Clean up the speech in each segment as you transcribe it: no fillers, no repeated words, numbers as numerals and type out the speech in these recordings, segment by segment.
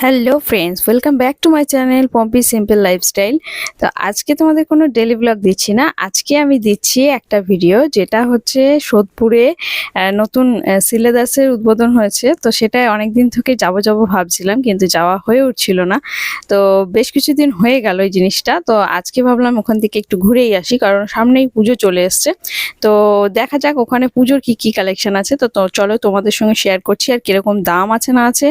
Hello friends, welcome back to my channel Pompi simple lifestyle. তো আজকে তোমাদের কোনো ডেলি ব্লগ দিচ্ছি না, আজকে আমি দিচ্ছি একটা ভিডিও যেটা হচ্ছে সোদপুরে নতুন সিলেদাসের উদ্বোধন হয়েছে। তো সেটা অনেক দিন থেকে যাবো ভাবছিলাম, কিন্তু যাওয়া হয়ে উঠছিল না। তো বেশ কিছুদিন হয়ে গেল এই জিনিসটা। তো আজকে ভাবলাম ওখান থেকে একটু ঘুরেই আসি, কারণ সামনেই পুজো চলে এসছে। তো দেখা যাক ওখানে পুজোর কি কালেকশন আছে। তো চলো তোমাদের সঙ্গে শেয়ার করছি, আর কিরকম দাম আছে না আছে,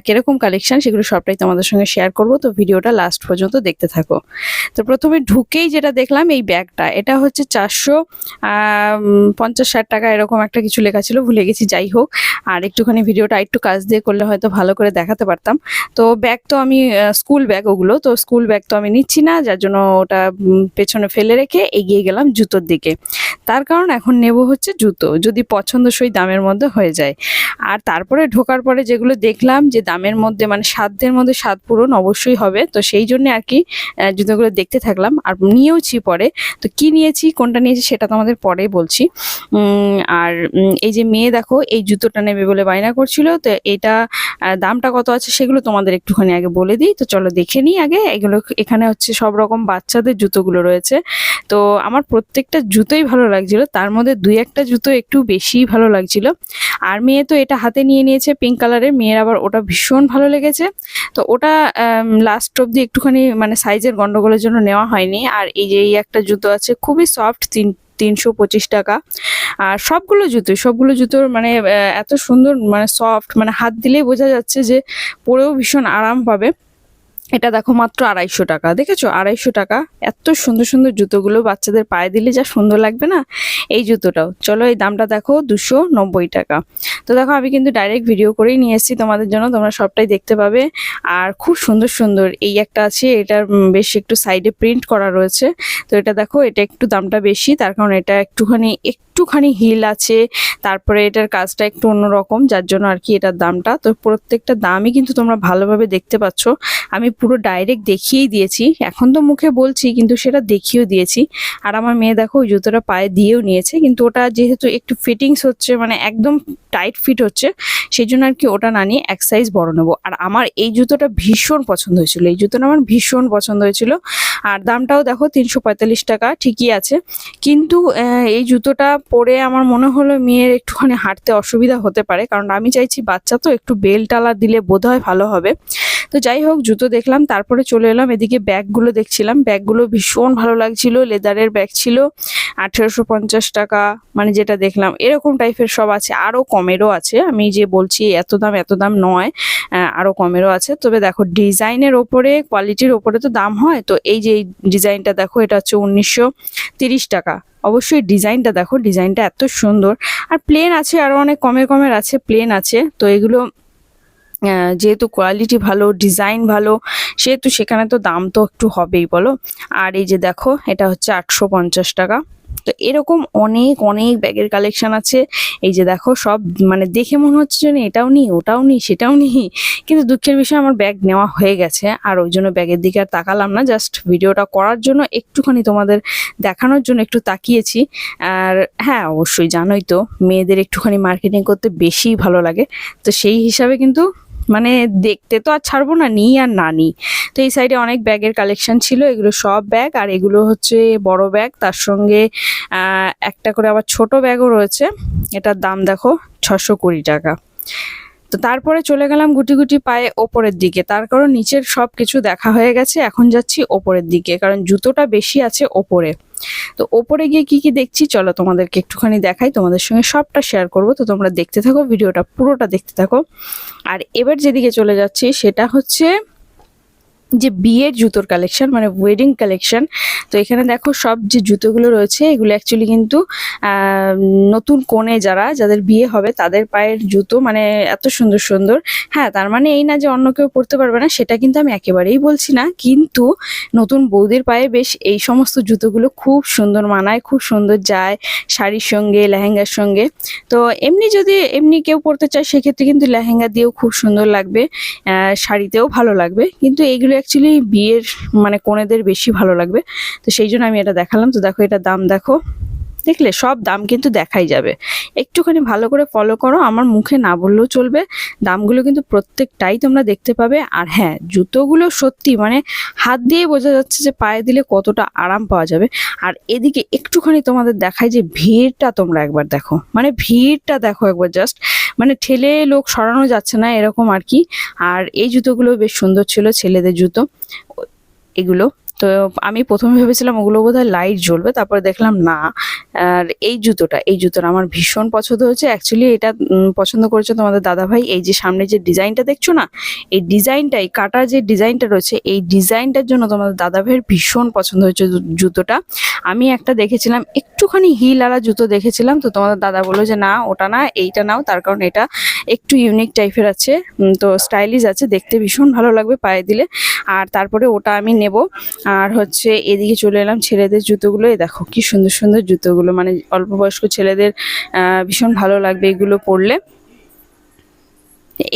কিরকম কালেকশন, সেগুলো সবটাই তোমাদের সঙ্গে শেয়ার করব। তো ভিডিওটা লাস্ট পর্যন্ত দেখতে থাকো। তো প্রথমে ঢুকেই যেটা দেখলাম এই ব্যাগটা, এটা হচ্ছে 450-60 টাকা এরকম একটা কিছু লেখা ছিল, ভুলে গেছি। যাই হোক, আর একটুখানি ভিডিওটা একটু কাজ দিয়ে করলে হয়তো ভালো করে দেখাতে পারতাম। তো ব্যাগ তো আমি স্কুল ব্যাগ, ওগুলো তো স্কুল ব্যাগ তো আমি নিচ্ছি না, যার জন্য ওটা পেছনে ফেলে রেখে এগিয়ে গেলাম জুতোর দিকে। তার কারণ এখন নেব হচ্ছে জুতো, যদি পছন্দসই দামের মধ্যে হয়ে যায়। আর তারপরে ঢোকার পরে যেগুলো দেখলাম যে দামের মধ্যে মানে সাধ্যের মধ্যে স্বাদ পূরণ অবশ্যই হবে, তো সেই জন্য আর কি জুতোগুলো দেখতে থাকলাম আর নিয়েওছি পরে। তো কি নিয়েছি, কোনটা নিয়েছি সেটা তোমাদের পরে বলছি। আর এই যে মেয়ে দেখো এই জুতোটা নেবে বলে বায়না করছিল, তো এটা দামটা কত আছে সেগুলো তোমাদের একটুখানি আগে বলে দিই। তো চলো দেখে নিই আগে এগুলো। এখানে হচ্ছে সব রকম বাচ্চাদের জুতোগুলো রয়েছে। তো আমার প্রত্যেকটা জুতোই ভালো লাগছিল, তার মধ্যে দুই একটা জুতো একটু বেশিই ভালো লাগছিল। আর মেয়ে তো এটা হাতে নিয়ে নিয়েছে পিঙ্ক কালারের, মেয়ের আবার ওটা ভীষণ ভালো লেগেছে। তো ওটা লাস্ট অব্দি একটুখানি মানে সাইজের গন্ডগোলের জন্য নেওয়া হয়নি। আর এই যে এই একটা জুতো আছে খুবই সফট, 325 টাকা। আর সবগুলো জুতোর মানে এত সুন্দর, মানে সফট, মানে হাত দিলেই বোঝা যাচ্ছে যে পরেও ভীষণ আরাম পাবে। এটা দেখো মাত্র 250 টাকা, দেখেছো? 250 টাকা। এত সুন্দর সুন্দর জুতোগুলো বাচ্চাদের পায়ে দিলে যা সুন্দর লাগবে না। এই জুতোটাও চলো, এই দামটা দেখো 290 টাকা। তো দেখো আমি কিন্তু ডাইরেক্ট ভিডিও করেই নিয়ে এসেছি তোমাদের জন্য, তোমরা সবটাই দেখতে পাবে। আর খুব সুন্দর সুন্দর এই একটা আছে, এটার বেশ একটু সাইডে প্রিন্ট করা রয়েছে। তো এটা দেখো, এটা একটু দামটা বেশি, তার কারণ এটা একটুখানি হিল আছে, তারপরে এটার কাজটা একটু অন্যরকম, যার জন্য আর কি এটার দামটা। তো প্রত্যেকটা দামই কিন্তু তোমরা ভালোভাবে দেখতে পাচ্ছ। আমি পুরো ডাইরেক্ট দেখিয়েই দিয়েছি, এখন তো মুখে বলছি কিন্তু সেটা দেখিয়েও দিয়েছি। আর আমার মেয়ে দেখো ওই জুতোটা পায়ে দিয়েও নিয়েছে, কিন্তু ওটা যেহেতু একটু ফিটিংস হচ্ছে, মানে একদম টাইট ফিট হচ্ছে, সেই জন্য আর কি ওটা না নিয়ে এক সাইজ বড় নেবো। আর আমার এই জুতোটা ভীষণ পছন্দ হয়েছিল, এই জুতোটা আমার ভীষণ পছন্দ হয়েছিল। আর দামটাও দেখো 345 টাকা, ঠিকই আছে। কিন্তু এই জুতোটা পরে আমার মনে হলো মেয়ের একটুখানি হাঁটতে অসুবিধা হতে পারে, কারণ আমি চাইছি বাচ্চা তো একটু বেল্ট দিলে বোধহয় ভালো হবে। তো যাই হোক, জুতো দেখলাম, তারপরে চলে এলাম এদিকে ব্যাগগুলো দেখছিলাম। ব্যাগগুলো ভীষণ ভালো লাগছিল, লেদারের ব্যাগ ছিল। 1850 টাকা, মানে যেটা দেখলাম এরকম টাইপের সব আছে, আরও কমেরও আছে। আমি যে বলছি এত দাম নয়, আরও কমেরও আছে। তবে দেখো ডিজাইনের ওপরে, কোয়ালিটির ওপরে তো দাম হয়। তো এই যে এই ডিজাইনটা দেখো, এটা হচ্ছে 1930 টাকা। অবশ্যই ডিজাইনটা দেখো, ডিজাইনটা এত সুন্দর। আর প্লেন আছে, আরও অনেক কমের আছে, প্লেন আছে। তো এগুলো যেহেতু কোয়ালিটি ভালো, ডিজাইন ভালো, সেহেতু সেখানে তো দাম তো একটু হবেই, বলো। আর এই যে দেখো, এটা হচ্ছে 850 টাকা। তো এরকম অনেক ব্যাগের কালেকশন আছে। এই যে দেখো, সব মানে দেখে মনে হচ্ছে যে এটাও নিই, ওটাও নিই, সেটাও নিই, কিন্তু দুঃখের বিষয় আমার ব্যাগ নেওয়া হয়ে গেছে। আর ওই জন্য ব্যাগের দিকে আর তাকালাম না, জাস্ট ভিডিওটা করার জন্য একটুখানি তোমাদের দেখানোর জন্য একটু তাকিয়েছি। আর হ্যাঁ, অবশ্যই জানোই তো মেয়েদের একটুখানি মার্কেটিং করতে বেশিই ভালো লাগে। তো সেই হিসাবে কিন্তু মানে দেখতে তো আর ছাড়বো না, নিই আর না নিই। তো এই সাইডে অনেক ব্যাগের কালেকশন ছিল, এগুলো সব ব্যাগ। আর এগুলো হচ্ছে বড় ব্যাগ, তার সঙ্গে একটা করে আবার ছোট ব্যাগও রয়েছে। এটার দাম দেখো 620 টাকা। তো তারপরে চলে গেলাম গুটি পায়ে ওপরের দিকে, তার কারণ নিচের সব কিছু দেখা হয়ে গেছে, এখন যাচ্ছি ওপরের দিকে, কারণ জুতোটা বেশি আছে ওপরে। তো ওপরে গিয়ে কি দেখছি চলো তোমাদেরকে একটুখানি দেখাই, তোমাদের সঙ্গে সবটা শেয়ার করব। তো তোমরা দেখতে থাকো, ভিডিওটা পুরোটা দেখতে থাকো। আর এবার যেদিকে চলে যাচ্ছি সেটা হচ্ছে যে বিয়ের জুতোর কালেকশন, মানে ওয়েডিং কালেকশন। তো এখানে দেখো সব যে জুতোগুলো রয়েছে, এগুলো অ্যাকচুয়ালি কিন্তু নতুন কনে যাদের বিয়ে হবে তাদের পায়ের জুতো, মানে এত সুন্দর। হ্যাঁ, তার মানে এই না যে অন্য কেউ পরতে পারবে না, সেটা কিন্তু আমি একেবারেই বলছি না, কিন্তু নতুন বৌদির পায়ে বেশ এই সমস্ত জুতোগুলো খুব সুন্দর মানায়, খুব সুন্দর যায় শাড়ির সঙ্গে, লেহেঙ্গার সঙ্গে। তো যদি এমনি কেউ পরতে চায় সেক্ষেত্রে কিন্তু লেহেঙ্গা দিয়েও খুব সুন্দর লাগবে, শাড়িতেও ভালো লাগবে, কিন্তু এইগুলো অ্যাকচুয়ালি বিয়ের মানে কনেদের বেশি ভালো লাগবে। তো সেই জন্য আমি এটা দেখালাম। তো দেখো, এটা দাম দেখো দেখলে সব দাম কিন্তু দেখাই যাবে, একটুখানি ভালো করে ফলো করো, আমার মুখে না বললেও চলবে। দামগুলো কিন্তু প্রত্যেকটাই তোমরা দেখতে পাবে। আর হ্যাঁ, জুতোগুলো সত্যি মানে হাত দিয়ে বোঝা যাচ্ছে যে পায়ে দিলে কতটা আরাম পাওয়া যাবে। আর এদিকে একটুখানি তোমাদের দেখায় যে ভিড়টা তোমরা একবার দেখো, মানে ভিড়টা দেখো একবার জাস্ট, মানে ঠেলে লোক সরানো যাচ্ছে না এরকম আর কি। আর এই জুতোগুলো বেশ সুন্দর ছিল, ছেলেদের জুতো এগুলো। তো আমি প্রথমে ভেবেছিলাম ওগুলো বোধহয় লাইট জ্বলবে, তারপরে দেখলাম না। আর এই জুতোটা আমার ভীষণ পছন্দ হয়েছে। অ্যাকচুয়ালি এটা পছন্দ করেছে তোমাদের দাদাভাই। এই যে সামনে যে ডিজাইনটা দেখছো না, এই ডিজাইনটাই, কাটার যে ডিজাইনটা রয়েছে, এই ডিজাইনটার জন্য তোমাদের দাদাভাইয়ের ভীষণ পছন্দ হয়েছে জুতোটা। আমি একটা দেখেছিলাম একটুখানি হিলওয়ালা জুতো দেখেছিলাম, তো তোমাদের দাদা বললো যে না ওটা না, এইটা নাও, তার কারণ এটা একটু ইউনিক টাইপের আছে, তো স্টাইলিশ আছে, দেখতে ভীষণ ভালো লাগবে পায়ে দিলে। আর তারপরে ওটা আমি নেব। আর হচ্ছে এদিকে চলে এলাম ছেলেদের জুতোগুলো। এই দেখো কি সুন্দর সুন্দর জুতোগুলো, মানে অল্প বয়স্ক ছেলেদের ভীষণ ভালো লাগবে এগুলো পরলে।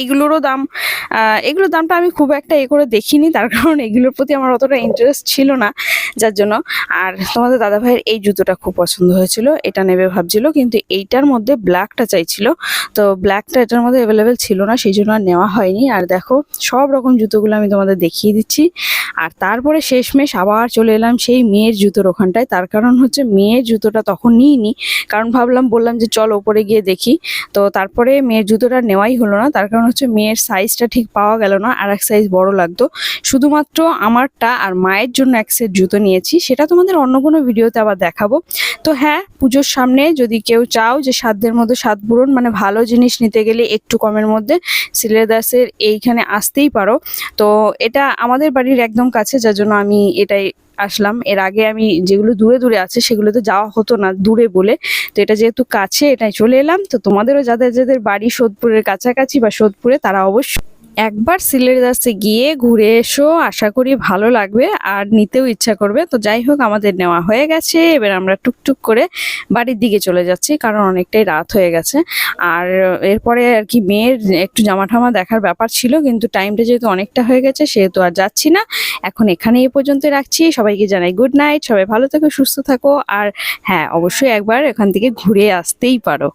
এগুলোরও দাম, এগুলোর দামটা আমি খুব একটা করে দেখিনি, তার কারণ এগুলোর প্রতি আমার অতটা ইন্টারেস্ট ছিল না, যার জন্য। আর তোমাদের দাদাভাইয়ের এই জুতোটা খুব পছন্দ হয়েছিল, এটা নেবে ভাবছিল, কিন্তু এইটার মধ্যে ব্ল্যাকটা চাইছিল, তো ব্ল্যাকটা এটার মধ্যে অ্যাভেলেবেল ছিল না, সেই জন্য আর নেওয়া হয়নি। আর দেখো সব রকম জুতোগুলো আমি তোমাদের দেখিয়ে দিচ্ছি। আর তারপরে শেষমেশ আবার চলে এলাম সেই মেয়ের জুতোর ওখানটায়, তার কারণ হচ্ছে মেয়ের জুতোটা তখন নিইনি, কারণ বললাম যে চল ওপরে গিয়ে দেখি। তো তারপরে মেয়ের জুতোটা নেওয়াই হলো না, তার কারণ হচ্ছে মেয়ের সাইজটা ঠিক পাওয়া গেল না, আর এক সাইজ বড় লাগতো। শুধুমাত্র আমারটা আর মায়ের জন্য এক সেট জুতো নিয়েছি, সেটা তোমাদের অন্য কোনো ভিডিওতে আবার দেখাবো। তো হ্যাঁ, পুজোর সামনে যদি কেউ চাও যে সাধ্যের মধ্যে সাধ পূরণ, মানে ভালো জিনিস নিতে গেলে একটু কমের মধ্যে সিলেদাসের এইখানে আসতেই পারো। তো এটা আমাদের বাড়ির একদম কাছে, যার জন্য আমি এটাই আসলাম। এর আগে আমি যেগুলো দূরে দূরে আছে সেগুলোতে যাওয়া হতো না দূরে বলে, তো এটা যেহেতু কাছে এটাই চলে এলাম। তো তোমাদেরও যাদের যাদের বাড়ি সোদপুরের কাছাকাছি বা সোদপুরে, তারা অবশ্যই একবার সিলেদাসে গিয়ে ঘুরে এসো, আশা করি ভালো লাগবে আর নিতেও ইচ্ছা করবে। তো যাই হোক, আমাদের নেওয়া হয়ে গেছে, এবার আমরা টুকটুক করে বাড়ির দিকে চলে যাচ্ছি, কারণ অনেকটাই রাত হয়ে গেছে। আর এরপরে আর কি মেয়ের একটু জামা ঠামা দেখার ব্যাপার ছিল, কিন্তু টাইমটা যেহেতু অনেকটা হয়ে গেছে সেহেতু আর যাচ্ছি না। এখন এখানে এই পর্যন্ত রাখছি, সবাইকে জানাই গুড নাইট, সবাই ভালো থাকো, সুস্থ থাকো। আর হ্যাঁ, অবশ্যই একবার এখান থেকে ঘুরে আসতেই পারো।